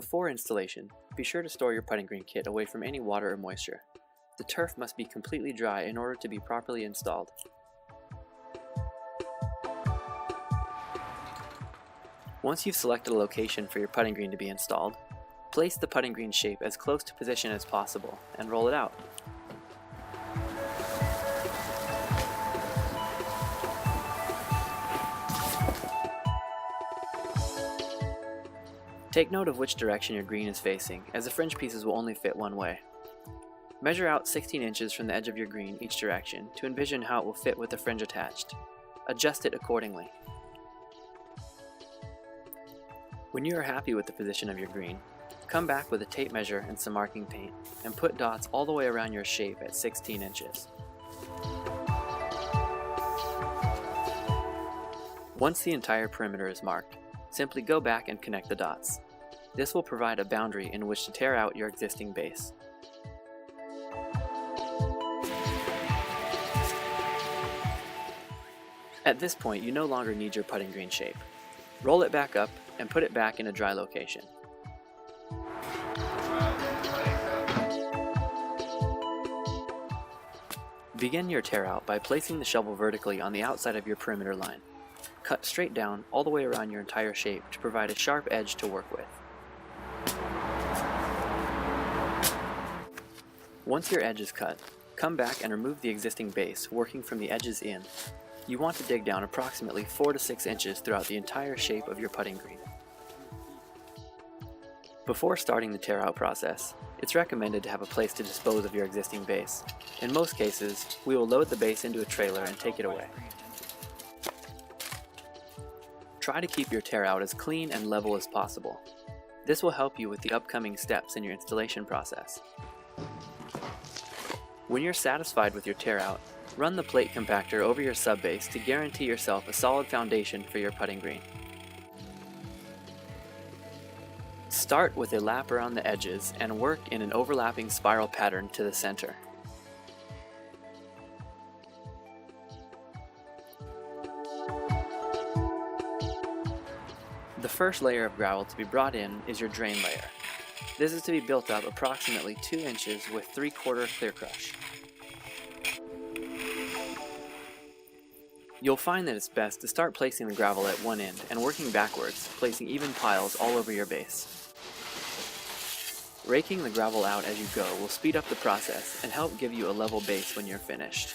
Before installation, be sure to store your putting green kit away from any water or moisture. The turf must be completely dry in order to be properly installed. Once you've selected a location for your putting green to be installed, place the putting green shape as close to position as possible and roll it out. Take note of which direction your green is facing, as the fringe pieces will only fit one way. Measure out 16 inches from the edge of your green each direction to envision how it will fit with the fringe attached. Adjust it accordingly. When you are happy with the position of your green, come back with a tape measure and some marking paint, and put dots all the way around your shape at 16 inches. Once the entire perimeter is marked, simply go back and connect the dots. This will provide a boundary in which to tear out your existing base. At this point, you no longer need your putting green shape. Roll it back up and put it back in a dry location. Begin your tear out by placing the shovel vertically on the outside of your perimeter line. Cut straight down all the way around your entire shape to provide a sharp edge to work with. Once your edge is cut, come back and remove the existing base, working from the edges in. You want to dig down approximately 4 to 6 inches throughout the entire shape of your putting green. Before starting the tear out process, it's recommended to have a place to dispose of your existing base. In most cases, we will load the base into a trailer and take it away. Try to keep your tear out as clean and level as possible. This will help you with the upcoming steps in your installation process. When you're satisfied with your tear out, run the plate compactor over your subbase to guarantee yourself a solid foundation for your putting green. Start with a lap around the edges and work in an overlapping spiral pattern to the center. The first layer of gravel to be brought in is your drain layer. This is to be built up approximately 2 inches with 3/4 clear crush. You'll find that it's best to start placing the gravel at one end and working backwards, placing even piles all over your base. Raking the gravel out as you go will speed up the process and help give you a level base when you're finished.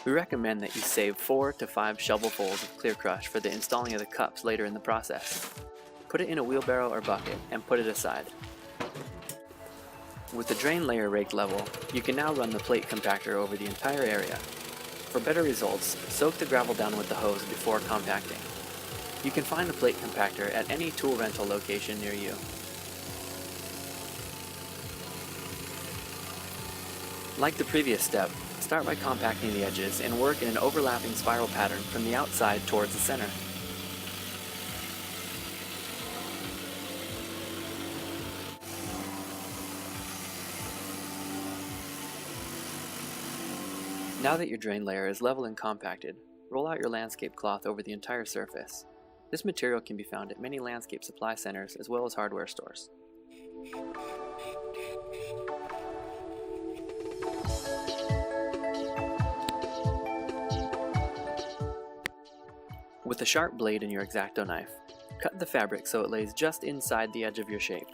We recommend that you save 4 to 5 shovelfuls of clear crush for the installing of the cups later in the process. Put it in a wheelbarrow or bucket and put it aside. With the drain layer raked level, you can now run the plate compactor over the entire area. For better results, soak the gravel down with the hose before compacting. You can find the plate compactor at any tool rental location near you. Like the previous step, start by compacting the edges and work in an overlapping spiral pattern from the outside towards the center. Now that your drain layer is level and compacted, roll out your landscape cloth over the entire surface. This material can be found at many landscape supply centers as well as hardware stores. With a sharp blade in your X-Acto knife, cut the fabric so it lays just inside the edge of your shape.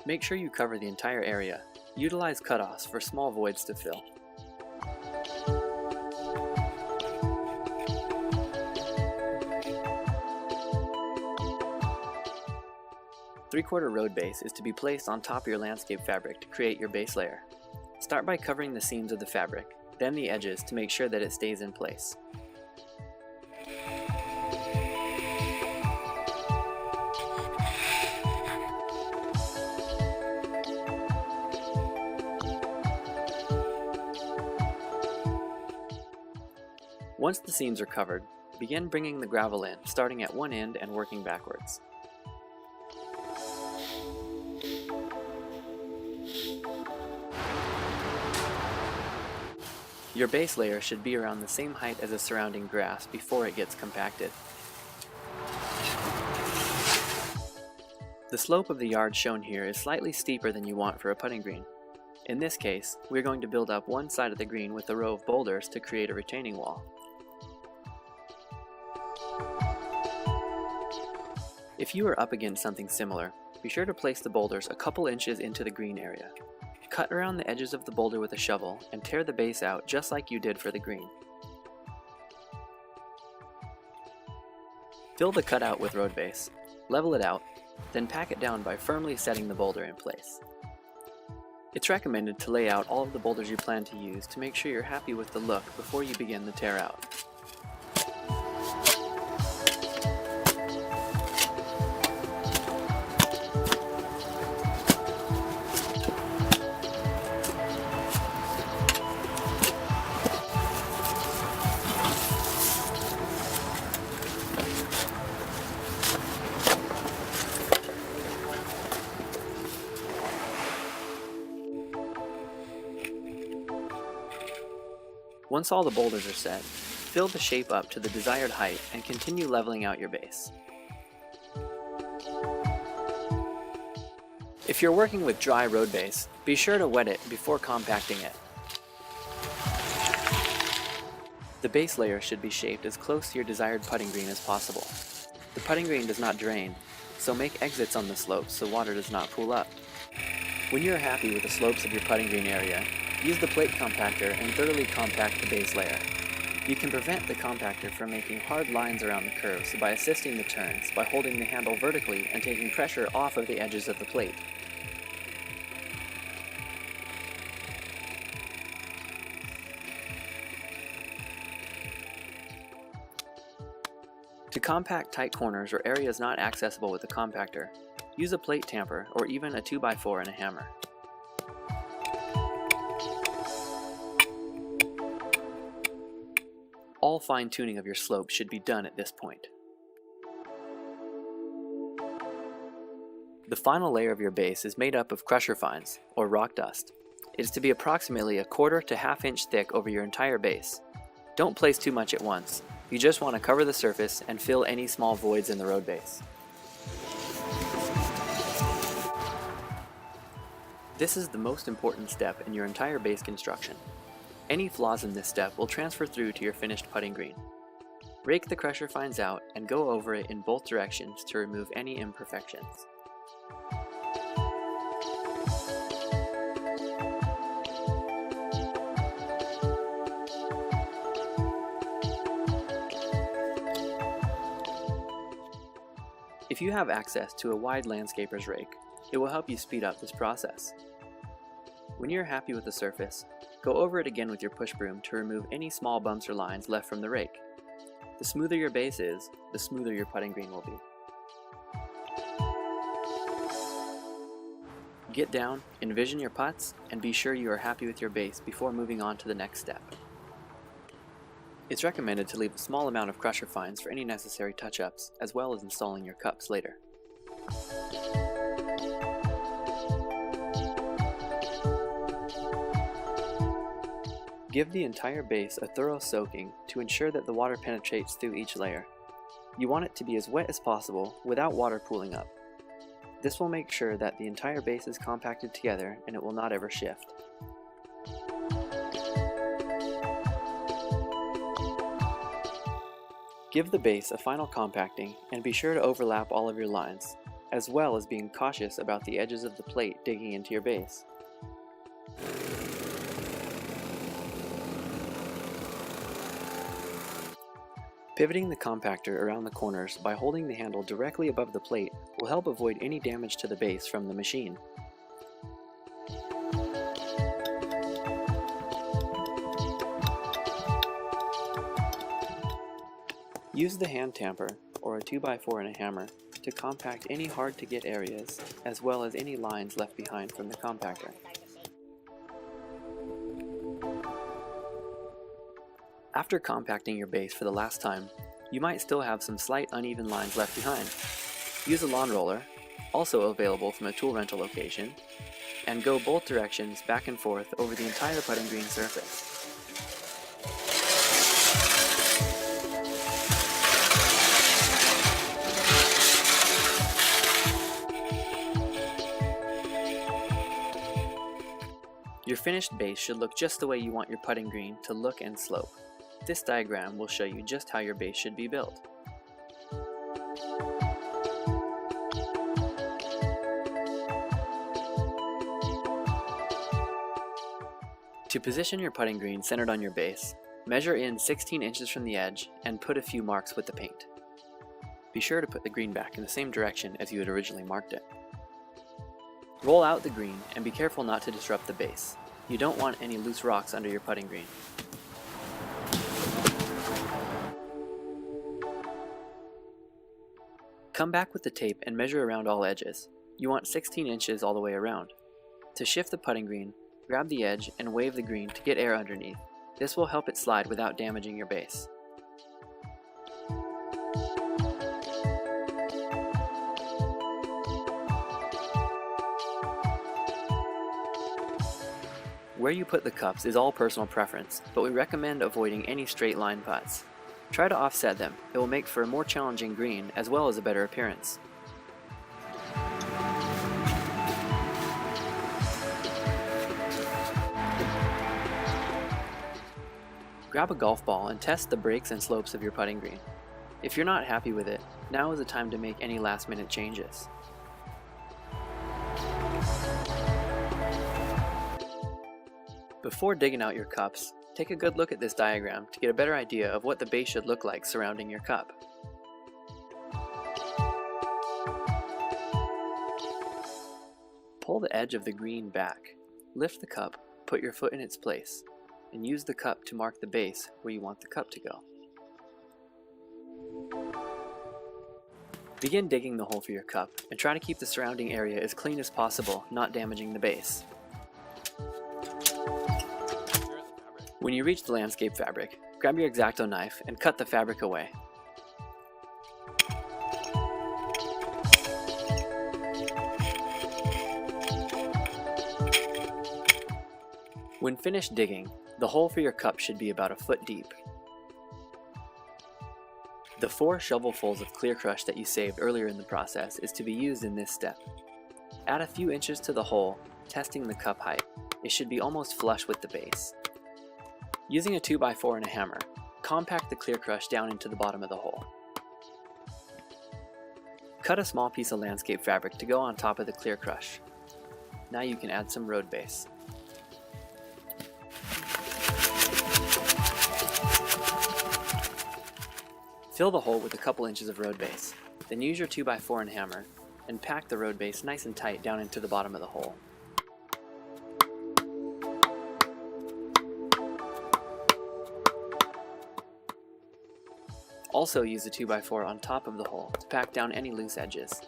Make sure you cover the entire area. Utilize cutoffs for small voids to fill. Three-quarter road base is to be placed on top of your landscape fabric to create your base layer. Start by covering the seams of the fabric, then the edges to make sure that it stays in place. Once the seams are covered, begin bringing the gravel in, starting at one end and working backwards. Your base layer should be around the same height as the surrounding grass before it gets compacted. The slope of the yard shown here is slightly steeper than you want for a putting green. In this case, we're going to build up one side of the green with a row of boulders to create a retaining wall. If you are up against something similar, be sure to place the boulders a couple inches into the green area. Cut around the edges of the boulder with a shovel and tear the base out just like you did for the green. Fill the cutout with road base, level it out, then pack it down by firmly setting the boulder in place. It's recommended to lay out all of the boulders you plan to use to make sure you're happy with the look before you begin the tear out. Once all the boulders are set, fill the shape up to the desired height and continue leveling out your base. If you're working with dry road base, be sure to wet it before compacting it. The base layer should be shaped as close to your desired putting green as possible. The putting green does not drain, so make exits on the slopes so water does not pool up. When you are happy with the slopes of your putting green area, use the plate compactor and thoroughly compact the base layer. You can prevent the compactor from making hard lines around the curves by assisting the turns by holding the handle vertically and taking pressure off of the edges of the plate. To compact tight corners or areas not accessible with the compactor, use a plate tamper or even a 2x4 and a hammer. All fine-tuning of your slope should be done at this point. The final layer of your base is made up of crusher fines, or rock dust. It is to be approximately a quarter to half inch thick over your entire base. Don't place too much at once. You just want to cover the surface and fill any small voids in the road base. This is the most important step in your entire base construction. Any flaws in this step will transfer through to your finished putting green. Rake the crusher fines out and go over it in both directions to remove any imperfections. If you have access to a wide landscaper's rake, it will help you speed up this process. When you're happy with the surface, go over it again with your push broom to remove any small bumps or lines left from the rake. The smoother your base is, the smoother your putting green will be. Get down, envision your putts, and be sure you are happy with your base before moving on to the next step. It's recommended to leave a small amount of crusher fines for any necessary touch-ups, as well as installing your cups later. Give the entire base a thorough soaking to ensure that the water penetrates through each layer. You want it to be as wet as possible without water pooling up. This will make sure that the entire base is compacted together and it will not ever shift. Give the base a final compacting and be sure to overlap all of your lines, as well as being cautious about the edges of the plate digging into your base. Pivoting the compactor around the corners by holding the handle directly above the plate will help avoid any damage to the base from the machine. Use the hand tamper, or a 2x4 and a hammer, to compact any hard to get areas, as well as any lines left behind from the compactor. After compacting your base for the last time, you might still have some slight uneven lines left behind. Use a lawn roller, also available from a tool rental location, and go both directions back and forth over the entire putting green surface. Your finished base should look just the way you want your putting green to look and slope. This diagram will show you just how your base should be built. To position your putting green centered on your base, measure in 16 inches from the edge and put a few marks with the paint. Be sure to put the green back in the same direction as you had originally marked it. Roll out the green and be careful not to disrupt the base. You don't want any loose rocks under your putting green. Come back with the tape and measure around all edges. You want 16 inches all the way around. To shift the putting green, grab the edge and wave the green to get air underneath. This will help it slide without damaging your base. Where you put the cups is all personal preference, but we recommend avoiding any straight line putts. Try to offset them. It will make for a more challenging green as well as a better appearance. Grab a golf ball and test the breaks and slopes of your putting green. If you're not happy with it, now is the time to make any last-minute changes. Before digging out your cups, take a good look at this diagram to get a better idea of what the base should look like surrounding your cup. Pull the edge of the green back, lift the cup, put your foot in its place, and use the cup to mark the base where you want the cup to go. Begin digging the hole for your cup and try to keep the surrounding area as clean as possible, not damaging the base. When you reach the landscape fabric, grab your X-Acto knife and cut the fabric away. When finished digging, the hole for your cup should be about a foot deep. The 4 shovelfuls of clear crush that you saved earlier in the process is to be used in this step. Add a few inches to the hole, testing the cup height. It should be almost flush with the base. Using a 2x4 and a hammer, compact the clear crush down into the bottom of the hole. Cut a small piece of landscape fabric to go on top of the clear crush. Now you can add some road base. Fill the hole with a couple inches of road base, then use your 2x4 and hammer and pack the road base nice and tight down into the bottom of the hole. Also use the 2x4 on top of the hole to pack down any loose edges.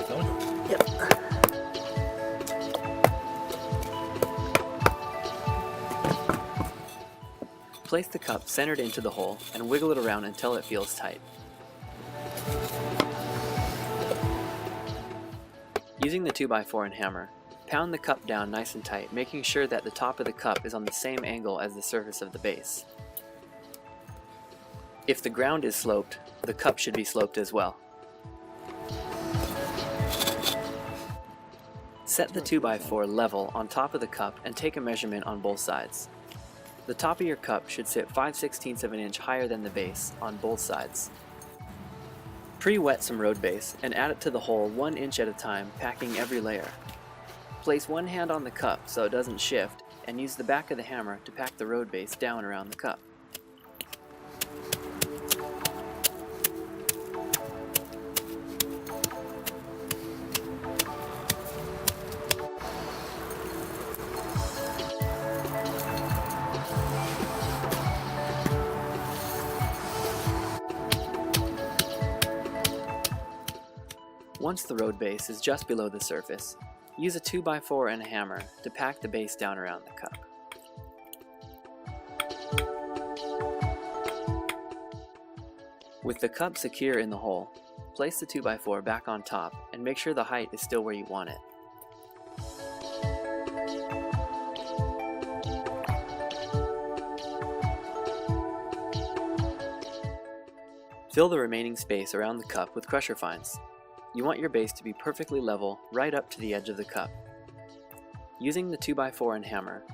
Yep. Place the cup centered into the hole and wiggle it around until it feels tight. Using the 2x4 and hammer, pound the cup down nice and tight, making sure that the top of the cup is on the same angle as the surface of the base. If the ground is sloped, the cup should be sloped as well. Set the 2x4 level on top of the cup and take a measurement on both sides. The top of your cup should sit 5/16 of an inch higher than the base on both sides. Pre-wet some road base and add it to the hole 1 inch at a time, packing every layer. Place one hand on the cup so it doesn't shift and use the back of the hammer to pack the road base down around the cup. Once the road base is just below the surface, use a 2x4 and a hammer to pack the base down around the cup. With the cup secure in the hole, place the 2x4 back on top and make sure the height is still where you want it. Fill the remaining space around the cup with crusher fines. You want your base to be perfectly level right up to the edge of the cup. Using the 2x4 and hammer,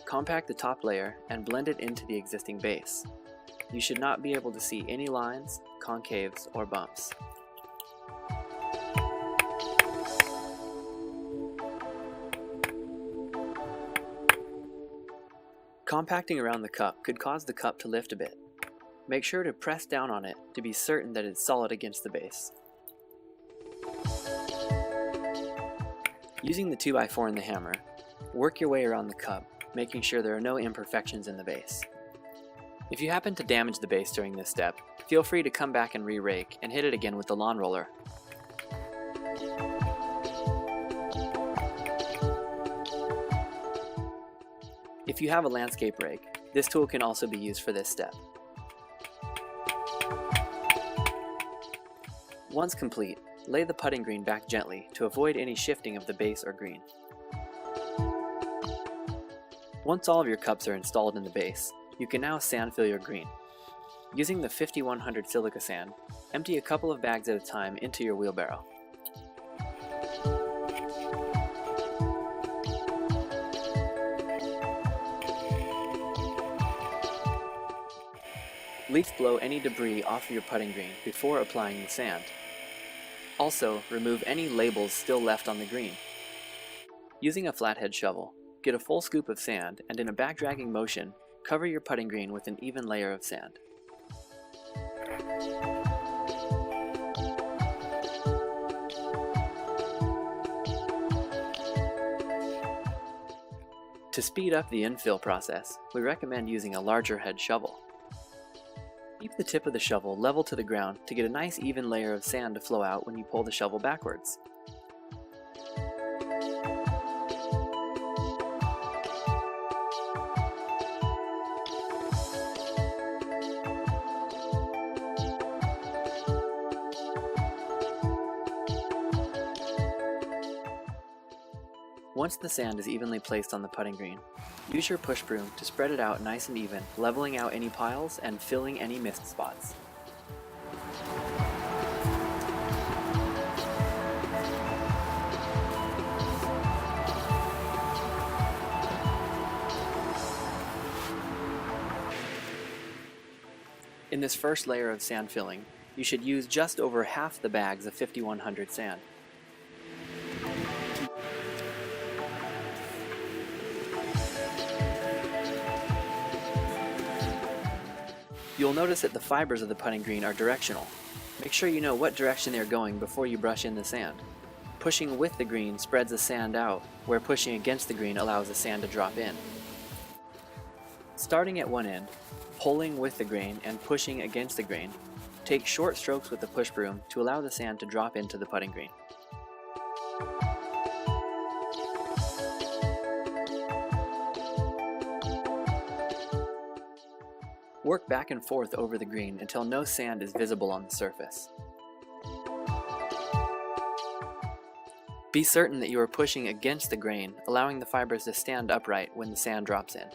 compact the top layer and blend it into the existing base. You should not be able to see any lines, concaves, or bumps. Compacting around the cup could cause the cup to lift a bit. Make sure to press down on it to be certain that it's solid against the base. Using the 2x4 and the hammer, work your way around the cup, making sure there are no imperfections in the base. If you happen to damage the base during this step, feel free to come back and re-rake and hit it again with the lawn roller. If you have a landscape rake, this tool can also be used for this step. Once complete, lay the putting green back gently to avoid any shifting of the base or green. Once all of your cups are installed in the base, you can now sand fill your green. Using the 5100 silica sand, empty a couple of bags at a time into your wheelbarrow. Leaf blow any debris off of your putting green before applying the sand. Also, remove any labels still left on the green. Using a flathead shovel, get a full scoop of sand and in a back-dragging motion, cover your putting green with an even layer of sand. To speed up the infill process, we recommend using a larger head shovel. Keep the tip of the shovel level to the ground to get a nice even layer of sand to flow out when you pull the shovel backwards. Once the sand is evenly placed on the putting green, use your push broom to spread it out nice and even, leveling out any piles and filling any missed spots. In this first layer of sand filling, you should use just over half the bags of 5100 sand. You'll notice that the fibers of the putting green are directional. Make sure you know what direction they're going before you brush in the sand. Pushing with the green spreads the sand out, where pushing against the green allows the sand to drop in. Starting at one end, pulling with the grain and pushing against the grain, take short strokes with the push broom to allow the sand to drop into the putting green. Work back and forth over the green until no sand is visible on the surface. Be certain that you are pushing against the grain, allowing the fibers to stand upright when the sand drops in.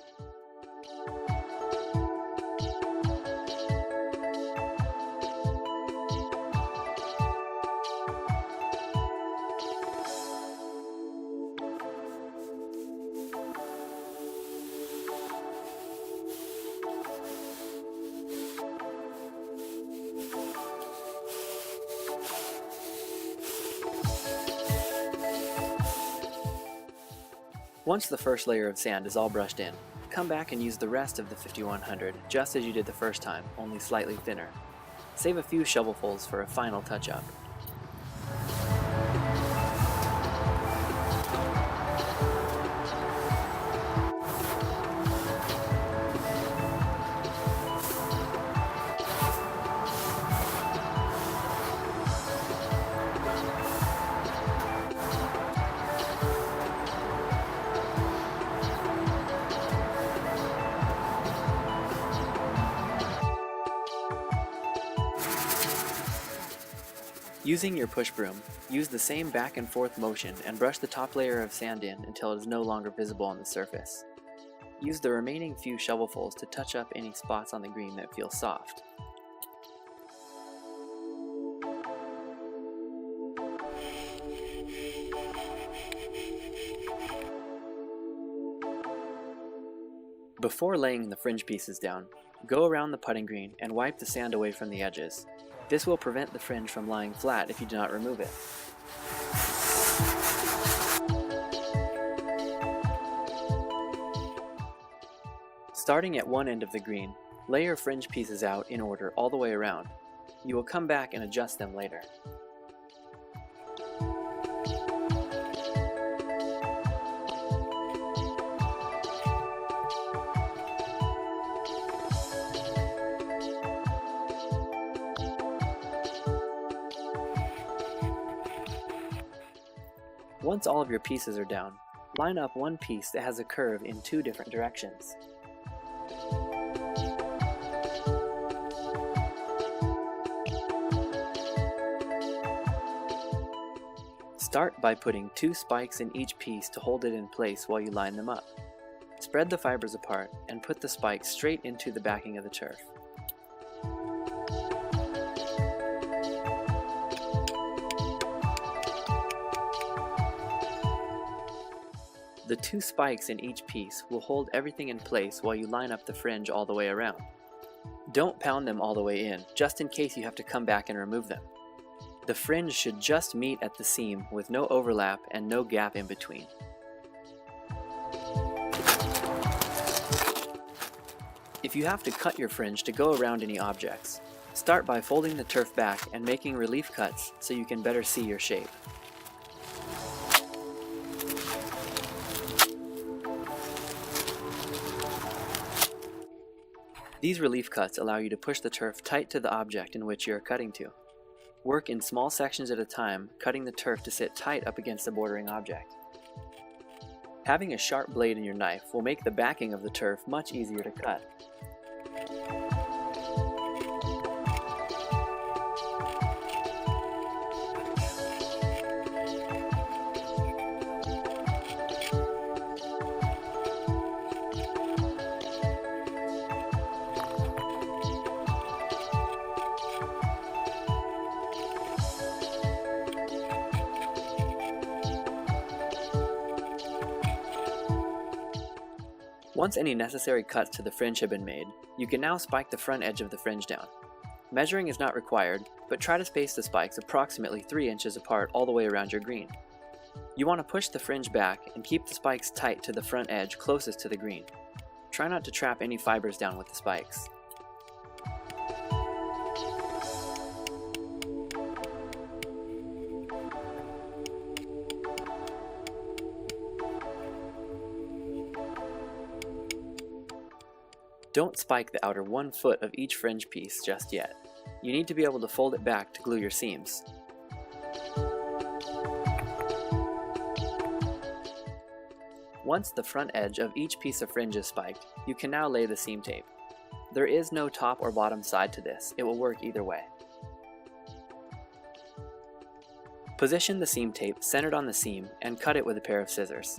Once the first layer of sand is all brushed in, come back and use the rest of the 5100 just as you did the first time, only slightly thinner. Save a few shovelfuls for a final touch-up. Using your push broom, use the same back and forth motion and brush the top layer of sand in until it is no longer visible on the surface. Use the remaining few shovelfuls to touch up any spots on the green that feel soft. Before laying the fringe pieces down, go around the putting green and wipe the sand away from the edges. This will prevent the fringe from lying flat if you do not remove it. Starting at one end of the green, lay your fringe pieces out in order all the way around. You will come back and adjust them later. Once all of your pieces are down, line up one piece that has a curve in two different directions. Start by putting 2 spikes in each piece to hold it in place while you line them up. Spread the fibers apart and put the spikes straight into the backing of the turf. The 2 spikes in each piece will hold everything in place while you line up the fringe all the way around. Don't pound them all the way in, just in case you have to come back and remove them. The fringe should just meet at the seam with no overlap and no gap in between. If you have to cut your fringe to go around any objects, start by folding the turf back and making relief cuts so you can better see your shape. These relief cuts allow you to push the turf tight to the object in which you are cutting to. Work in small sections at a time, cutting the turf to sit tight up against the bordering object. Having a sharp blade in your knife will make the backing of the turf much easier to cut. Once any necessary cuts to the fringe have been made, you can now spike the front edge of the fringe down. Measuring is not required, but try to space the spikes approximately 3 inches apart all the way around your green. You want to push the fringe back and keep the spikes tight to the front edge closest to the green. Try not to trap any fibers down with the spikes. Don't spike the outer 1 foot of each fringe piece just yet. You need to be able to fold it back to glue your seams. Once the front edge of each piece of fringe is spiked, you can now lay the seam tape. There is no top or bottom side to this, it will work either way. Position the seam tape centered on the seam and cut it with a pair of scissors.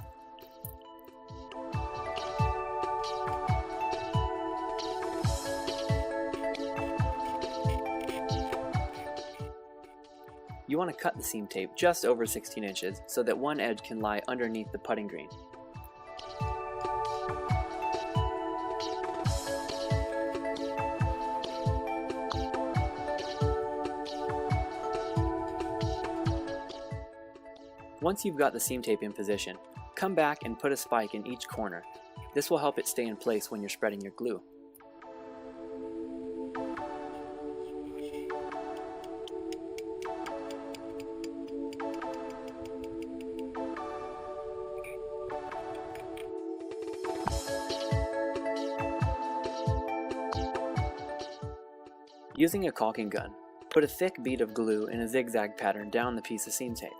You want to cut the seam tape just over 16 inches so that one edge can lie underneath the putting green. Once you've got the seam tape in position, come back and put a spike in each corner. This will help it stay in place when you're spreading your glue. Using a caulking gun, put a thick bead of glue in a zigzag pattern down the piece of seam tape.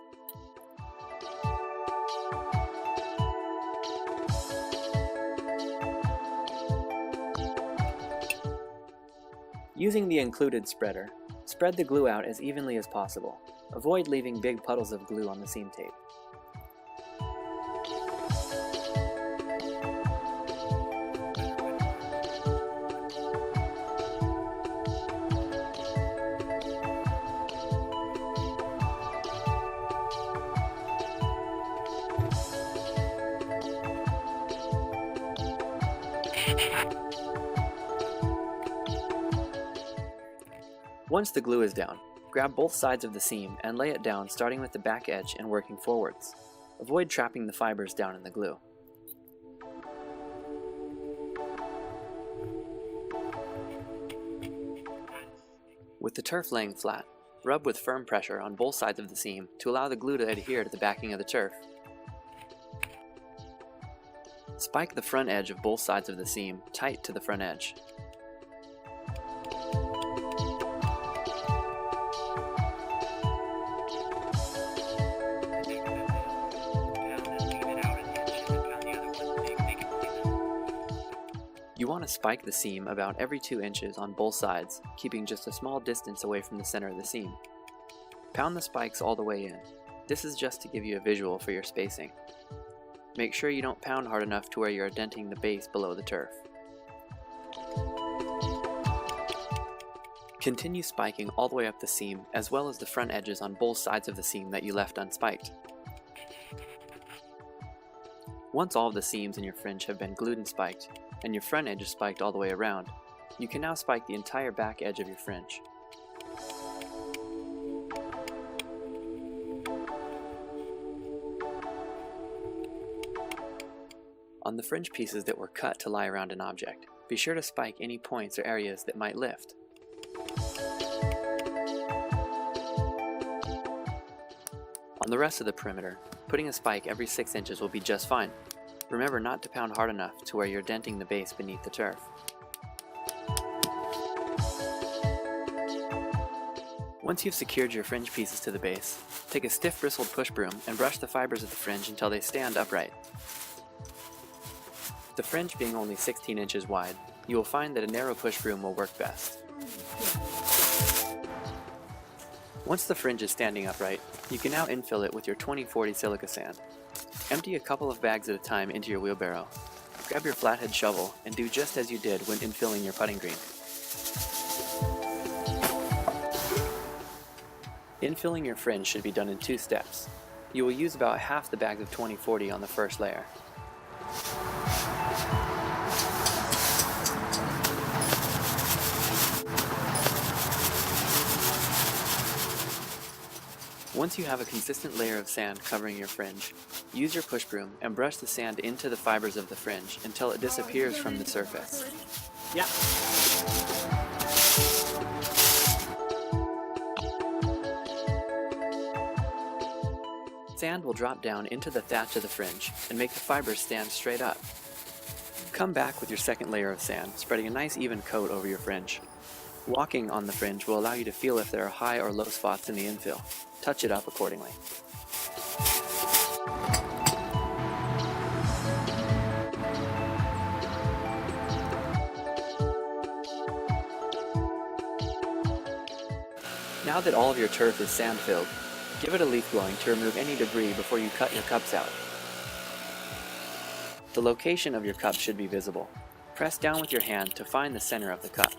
Using the included spreader, spread the glue out as evenly as possible. Avoid leaving big puddles of glue on the seam tape. Once the glue is down, grab both sides of the seam and lay it down, starting with the back edge and working forwards. Avoid trapping the fibers down in the glue. With the turf laying flat, rub with firm pressure on both sides of the seam to allow the glue to adhere to the backing of the turf. Spike the front edge of both sides of the seam tight to the front edge. You want to spike the seam about every 2 inches on both sides, keeping just a small distance away from the center of the seam. Pound the spikes all the way in. This is just to give you a visual for your spacing. Make sure you don't pound hard enough to where you are denting the base below the turf. Continue spiking all the way up the seam, as well as the front edges on both sides of the seam that you left unspiked. Once all of the seams in your fringe have been glued and spiked, and your front edge is spiked all the way around, you can now spike the entire back edge of your fringe. On the fringe pieces that were cut to lie around an object, be sure to spike any points or areas that might lift. On the rest of the perimeter, putting a spike every 6 inches will be just fine. Remember not to pound hard enough to where you're denting the base beneath the turf. Once you've secured your fringe pieces to the base, take a stiff bristled push broom and brush the fibers of the fringe until they stand upright. The fringe being only 16 inches wide, you will find that a narrow push broom will work best. Once the fringe is standing upright, you can now infill it with your 2040 silica sand. Empty a couple of bags at a time into your wheelbarrow. Grab your flathead shovel and do just as you did when infilling your putting green. Infilling your fringe should be done in 2 steps. You will use about half the bag of 2040 on the first layer. Once you have a consistent layer of sand covering your fringe, use your push broom and brush the sand into the fibers of the fringe until it disappears from the surface. Yeah. Sand will drop down into the thatch of the fringe and make the fibers stand straight up. Come back with your second layer of sand, spreading a nice even coat over your fringe. Walking on the fringe will allow you to feel if there are high or low spots in the infill. Touch it up accordingly. Now that all of your turf is sand filled, give it a leaf blowing to remove any debris before you cut your cups out. The location of your cup should be visible. Press down with your hand to find the center of the cup.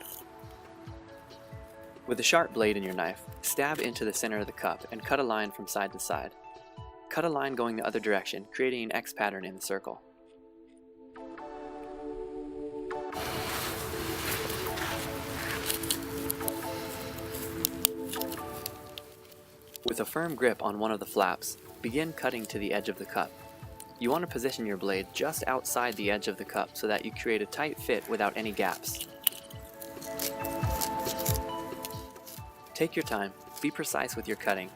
With a sharp blade in your knife, stab into the center of the cup and cut a line from side to side. Cut a line going the other direction, creating an X pattern in the circle. With a firm grip on one of the flaps, begin cutting to the edge of the cup. You want to position your blade just outside the edge of the cup so that you create a tight fit without any gaps. Take your time, be precise with your cutting.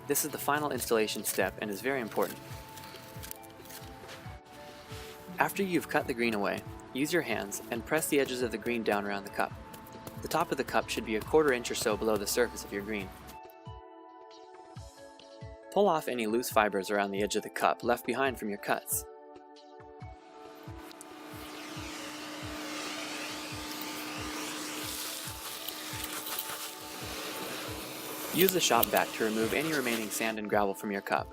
This is the final installation step and is very important. After you've cut the green away, use your hands and press the edges of the green down around the cup. The top of the cup should be a 1/4 inch or so below the surface of your green. Pull off any loose fibers around the edge of the cup left behind from your cuts. Use the shop vac to remove any remaining sand and gravel from your cup.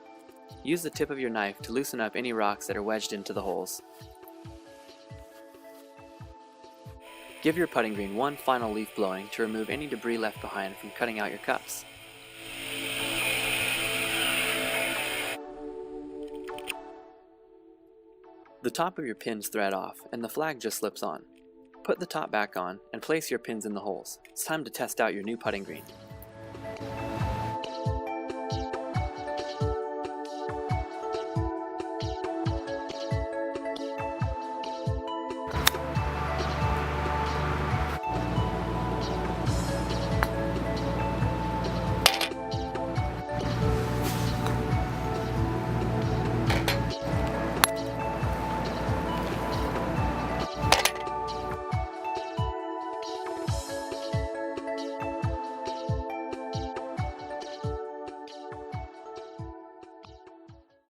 Use the tip of your knife to loosen up any rocks that are wedged into the holes. Give your putting green one final leaf blowing to remove any debris left behind from cutting out your cups. The top of your pins thread off and the flag just slips on. Put the top back on and place your pins in the holes. It's time to test out your new putting green.